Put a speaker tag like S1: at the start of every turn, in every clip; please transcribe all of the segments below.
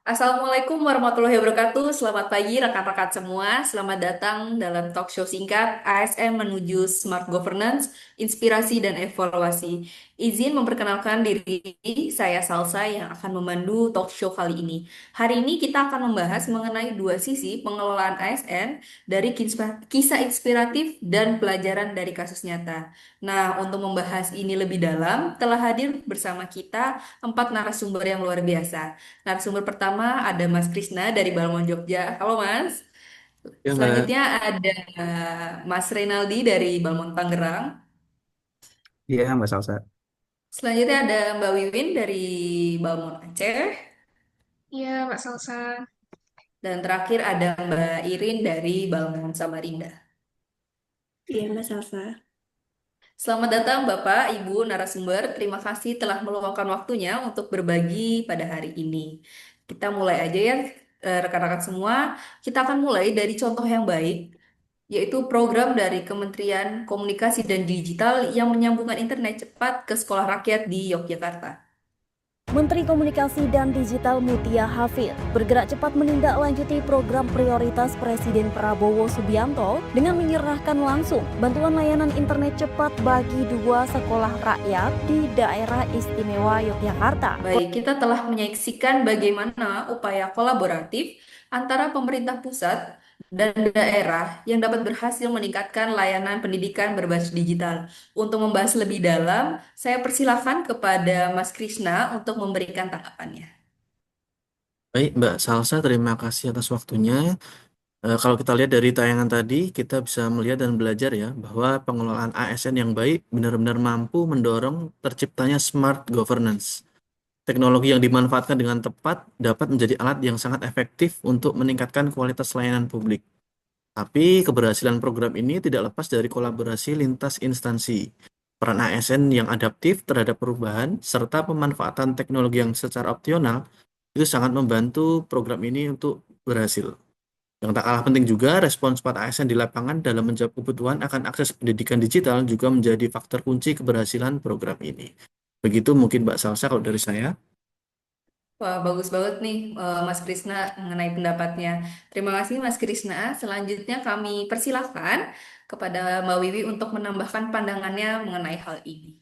S1: Assalamualaikum warahmatullahi wabarakatuh. Selamat pagi rekan-rekan semua. Selamat datang dalam talk show singkat ASN menuju Smart Governance, Inspirasi dan Evaluasi. Izin memperkenalkan diri, saya Salsa yang akan memandu talk show kali ini. Hari ini kita akan membahas mengenai dua sisi pengelolaan ASN dari kisah inspiratif dan pelajaran dari kasus nyata. Nah, untuk membahas ini lebih dalam, telah hadir bersama kita empat narasumber yang luar biasa. Narasumber pertama ada Mas Krisna dari Balmon Jogja. Halo Mas.
S2: Ya Mbak,
S1: Selanjutnya ada Mas Renaldi dari Balmon Tangerang.
S2: iya Mbak Salsa.
S1: Selanjutnya ada Mbak Wiwin dari Balmon Aceh.
S3: Iya, Mbak Salsa.
S1: Dan terakhir ada Mbak Irin dari Balmon Samarinda.
S3: Iya, Mbak Salsa.
S1: Selamat datang Bapak, Ibu, narasumber. Terima kasih telah meluangkan waktunya untuk berbagi pada hari ini. Kita mulai aja ya, rekan-rekan semua. Kita akan mulai dari contoh yang baik, yaitu program dari Kementerian Komunikasi dan Digital yang menyambungkan internet cepat ke sekolah rakyat di Yogyakarta.
S4: Menteri Komunikasi dan Digital Mutia Hafid bergerak cepat menindaklanjuti program prioritas Presiden Prabowo Subianto dengan menyerahkan langsung bantuan layanan internet cepat bagi dua sekolah rakyat di daerah istimewa Yogyakarta.
S1: Baik, kita telah menyaksikan bagaimana upaya kolaboratif antara pemerintah pusat dan daerah yang dapat berhasil meningkatkan layanan pendidikan berbasis digital. Untuk membahas lebih dalam, saya persilahkan kepada Mas Krisna untuk memberikan tanggapannya.
S2: Baik Mbak Salsa, terima kasih atas waktunya. Kalau kita lihat dari tayangan tadi, kita bisa melihat dan belajar ya bahwa pengelolaan ASN yang baik benar-benar mampu mendorong terciptanya smart governance. Teknologi yang dimanfaatkan dengan tepat dapat menjadi alat yang sangat efektif untuk meningkatkan kualitas layanan publik. Tapi keberhasilan program ini tidak lepas dari kolaborasi lintas instansi. Peran ASN yang adaptif terhadap perubahan serta pemanfaatan teknologi yang secara opsional itu sangat membantu program ini untuk berhasil. Yang tak kalah penting juga, respon cepat ASN di lapangan dalam menjawab kebutuhan akan akses pendidikan digital juga menjadi faktor kunci keberhasilan program ini. Begitu mungkin Mbak Salsa kalau dari saya.
S1: Wah, bagus banget nih Mas Krisna mengenai pendapatnya. Terima kasih Mas Krisna. Selanjutnya kami persilahkan kepada Mbak Wiwi untuk menambahkan pandangannya mengenai hal ini.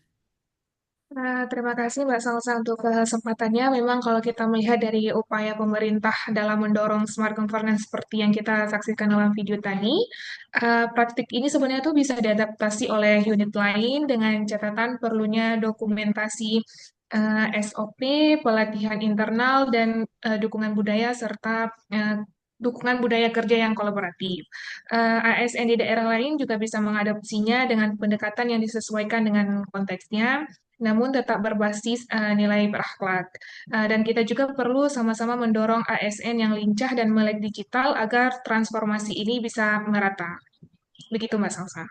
S3: Terima kasih Mbak Salsa untuk kesempatannya. Memang kalau kita melihat dari upaya pemerintah dalam mendorong smart governance seperti yang kita saksikan dalam video tadi, praktik ini sebenarnya tuh bisa diadaptasi oleh unit lain dengan catatan perlunya dokumentasi SOP, pelatihan internal, dan dukungan budaya serta dukungan budaya kerja yang kolaboratif. ASN di daerah lain juga bisa mengadopsinya dengan pendekatan yang disesuaikan dengan konteksnya, namun tetap berbasis nilai berakhlak. Dan kita juga perlu sama-sama mendorong ASN yang lincah dan melek digital agar transformasi ini bisa merata. Begitu Mbak Salsa.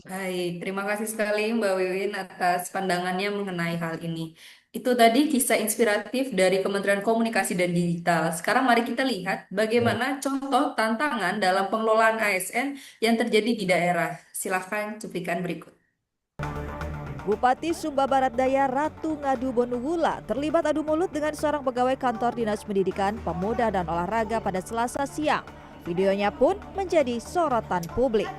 S1: Baik, terima kasih sekali Mbak Wiwin atas pandangannya mengenai hal ini. Itu tadi kisah inspiratif dari Kementerian Komunikasi dan Digital. Sekarang mari kita lihat bagaimana contoh tantangan dalam pengelolaan ASN yang terjadi di daerah. Silahkan cuplikan berikut.
S4: Bupati Sumba Barat Daya Ratu Ngadu Bonugula terlibat adu mulut dengan seorang pegawai kantor Dinas Pendidikan, Pemuda dan Olahraga pada Selasa siang. Videonya pun menjadi sorotan publik.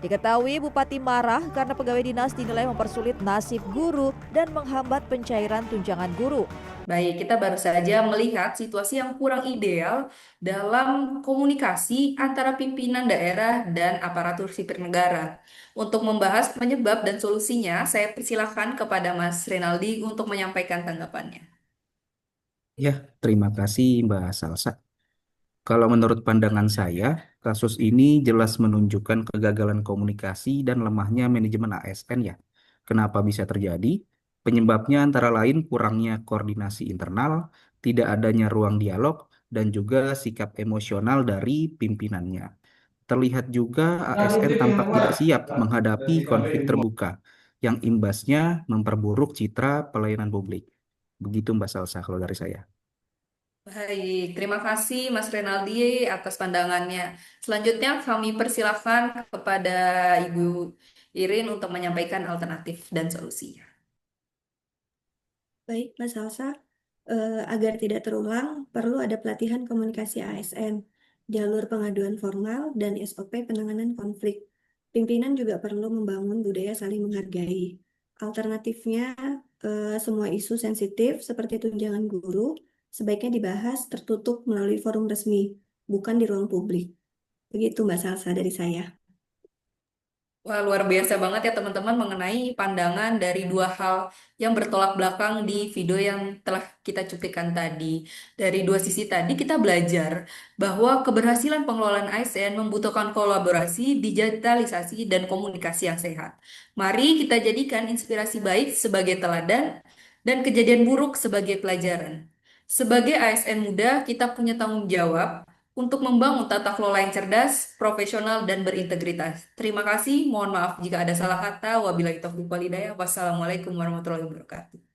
S4: Diketahui Bupati marah karena pegawai dinas dinilai mempersulit nasib guru dan menghambat pencairan tunjangan guru.
S1: Baik, kita baru saja melihat situasi yang kurang ideal dalam komunikasi antara pimpinan daerah dan aparatur sipil negara. Untuk membahas penyebab dan solusinya, saya persilahkan kepada Mas Renaldi untuk menyampaikan tanggapannya.
S5: Ya, terima kasih Mbak Salsa. Kalau menurut pandangan saya, kasus ini jelas menunjukkan kegagalan komunikasi dan lemahnya manajemen ASN ya. Kenapa bisa terjadi? Penyebabnya antara lain kurangnya koordinasi internal, tidak adanya ruang dialog, dan juga sikap emosional dari pimpinannya. Terlihat juga ASN tampak tidak siap menghadapi konflik terbuka, yang imbasnya memperburuk citra pelayanan publik. Begitu Mbak Salsa kalau dari saya.
S1: Baik, terima kasih Mas Renaldi atas pandangannya. Selanjutnya kami persilahkan kepada Ibu Irin untuk menyampaikan alternatif dan solusinya.
S6: Baik, Mas Salsa. Agar tidak terulang, perlu ada pelatihan komunikasi ASN, jalur pengaduan formal, dan SOP penanganan konflik. Pimpinan juga perlu membangun budaya saling menghargai. Alternatifnya, semua isu sensitif seperti tunjangan guru sebaiknya dibahas tertutup melalui forum resmi, bukan di ruang publik. Begitu Mbak Salsa dari saya.
S1: Wah, luar biasa banget ya teman-teman mengenai pandangan dari dua hal yang bertolak belakang di video yang telah kita cuplikan tadi. Dari dua sisi tadi kita belajar bahwa keberhasilan pengelolaan ASN membutuhkan kolaborasi, digitalisasi, dan komunikasi yang sehat. Mari kita jadikan inspirasi baik sebagai teladan dan kejadian buruk sebagai pelajaran. Sebagai ASN muda, kita punya tanggung jawab untuk membangun tata kelola yang cerdas, profesional, dan berintegritas. Terima kasih, mohon maaf jika ada salah kata. Wabillahi taufiq walhidayah. Wassalamualaikum warahmatullahi wabarakatuh.